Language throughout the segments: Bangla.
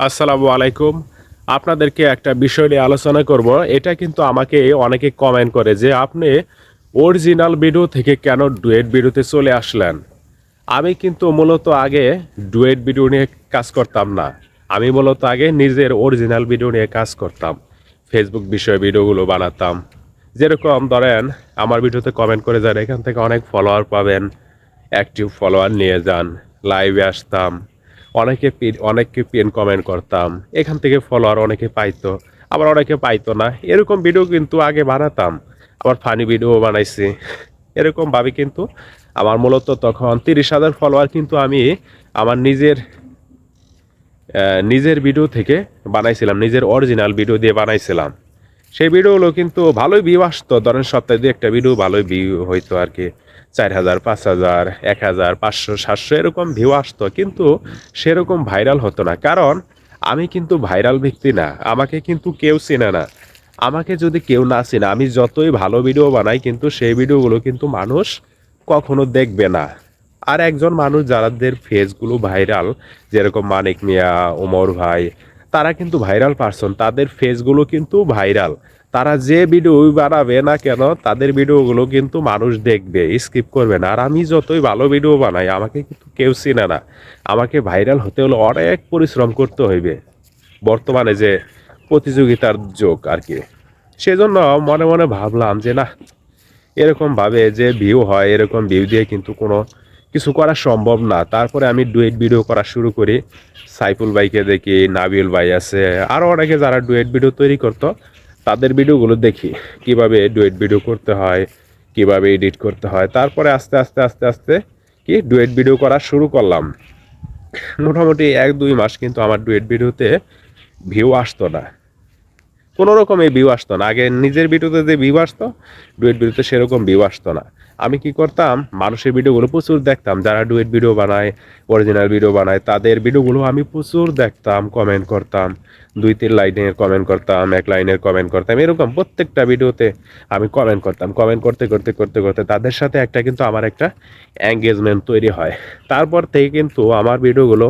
আসসালামু আলাইকুম। আপনাদেরকে একটা বিষয় নিয়ে আলোচনা করব। এটা কিন্তু আমাকে অনেকে কমেন্ট করে যে আপনি অরিজিনাল ভিডিও থেকে কেন ডুয়েট ভিডিওতে চলে আসলেন? আমি কিন্তু মূলত আগে ডুয়েট ভিডিও নিয়ে কাজ করতাম না। আমি মূলত আগে নিজের অরিজিনাল ভিডিও নিয়ে কাজ করতাম। ফেসবুক বিষয়ে ভিডিওগুলো বানাতাম। যেরকম ধরেন আমার ভিডিওতে কমেন্ট করে যান, এখান থেকে অনেক ফলোয়ার পাবেন। অ্যাক্টিভ ফলোয়ার নিয়ে যান, লাইভে আসতাম, অনেককে পিন কমেন্ট করতাম, এখান থেকে ফলোয়ার অনেকে পাইতো, আবার অনেকে পাইতো না। এরকম ভিডিও কিন্তু আগে বানাতাম, আবার ফানি ভিডিও বানাইছি। এরকমভাবে কিন্তু আমার মূলত তখন 30,000 ফলোয়ার কিন্তু আমি আমার নিজের ভিডিও থেকে বানাইছিলাম, নিজের অরিজিনাল ভিডিও দিয়ে বানাইছিলাম। সেই ভিডিওগুলো কিন্তু ভালোই ভিউ আসতো, ধরেন সপ্তাহে দু একটা ভিডিও ভালোই ভিউ হইতো আর কি। 4,000, 5,000, 1,000, 500, 700 এরকম ভিউ আসতো, কিন্তু সেরকম ভাইরাল হতো না। কারণ আমি কিন্তু ভাইরাল ব্যক্তি না, আমাকে কিন্তু কেউ চেনে না। আমাকে যদি কেউ না চেনে, আমি যতই ভালো ভিডিও বানাই কিন্তু সেই ভিডিওগুলো কিন্তু মানুষ কখনো দেখবে না। আর একজন মানুষ যাদের ফেসগুলো ভাইরাল, যেরকম মানিক মিয়া, ওমর ভাই, তারা কিন্তু ভাইরাল পারসন, তাদের ফেসগুলো কিন্তু ভাইরাল। তারা যে ভিডিও বানাবে না কেন তাদের ভিডিওগুলো কিন্তু মানুষ দেখবে, স্কিপ করবে না। আর আমি যতই ভালো ভিডিও বানাই আমাকে কিন্তু কেউ চিনে না। আমাকে ভাইরাল হতে হলে অনেক পরিশ্রম করতে হইবে, বর্তমানে যে প্রতিযোগিতার যুগ আর কি। সেজন্য মনে মনে ভাবলাম যে না, এরকম ভাবে যে ভিউ হয়, এরকম ভিউ দিয়ে কিন্তু কোনো কিছু করা সম্ভব না। তারপরে আমি ডুয়েট ভিডিও করা শুরু করি। সাইফুল ভাইকে দেখি, নাবিল ভাই আছে, আরও অনেকে যারা ডুয়েট ভিডিও তৈরি করতো, তাদের ভিডিওগুলো দেখি কিভাবে ডুয়েট ভিডিও করতে হয়, কিভাবে এডিট করতে হয়। তারপরে আস্তে আস্তে আস্তে আস্তে কি ডুয়েট ভিডিও করা শুরু করলাম। মোটামুটি 1-2 মাস কিন্তু আমার ডুয়েট ভিডিওতে ভিউ আসতো না, কোনো রকম এই ভিউ আসতো না। আগে নিজের ভিডিওতে যে ভিউ আসতো, ডুয়েট ভিডিওতে সেরকম ভিউ আসতো না। আমি কি করতাম, মানুষের ভিডিওগুলো প্রচুর দেখতাম, যারা ডুয়েট ভিডিও বানায়, অরিজিনাল ভিডিও বানায়, তাদের ভিডিওগুলো আমি প্রচুর দেখতাম, কমেন্ট করতাম। 2-3 লাইনের কমেন্ট করতাম, 1 লাইনের কমেন্ট করতাম, এরকম প্রত্যেকটা ভিডিওতে আমি কমেন্ট করতাম। কমেন্ট করতে করতে করতে করতে তাদের সাথে কিন্তু আমার একটা এঙ্গেজমেন্ট তৈরি হয়। তারপর থেকে কিন্তু আমার ভিডিওগুলো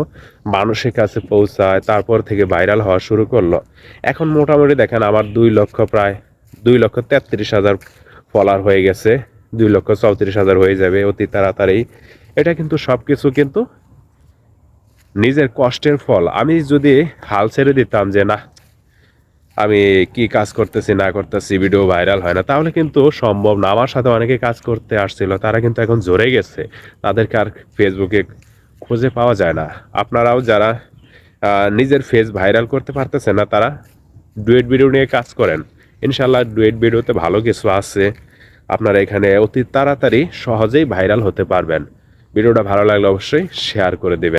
মানুষের কাছে পৌঁছায়, তারপর থেকে ভাইরাল হওয়া শুরু করলো। এখন মোটামুটি দেখেন আমার 2 লক্ষ, প্রায় 2,33,000 ফলোয়ার হয়ে গেছে। 2,34,000 হয়ে যাবে অতি তাড়াতাড়ি। এটা কিন্তু সব কিছু কিন্তু নিজের কষ্টের ফল। আমি যদি হাল ছেড়ে দিতাম যে না, আমি কি কাজ করতেছি না করতেছি, ভিডিও ভাইরাল হয় না, তাহলে কিন্তু সম্ভব না। আমার সাথে অনেকে কাজ করতে আসছিল, তারা কিন্তু এখন ঝরে গেছে, তাদেরকে আর ফেসবুকে খুঁজে পাওয়া যায় না। আপনারাও যারা নিজের ফেস ভাইরাল করতে পারতেছেন না, তারা ডুয়েট ভিডিও নিয়ে কাজ করেন। ইনশাল্লাহ ডুয়েট ভিডিওতে ভালো কিছু আছে, আপনারা এখানে অতি তাড়াতাড়ি সহজেই ভাইরাল হতে পারবেন। ভিডিওটা ভালো লাগলে অবশ্যই শেয়ার করে দেবেন।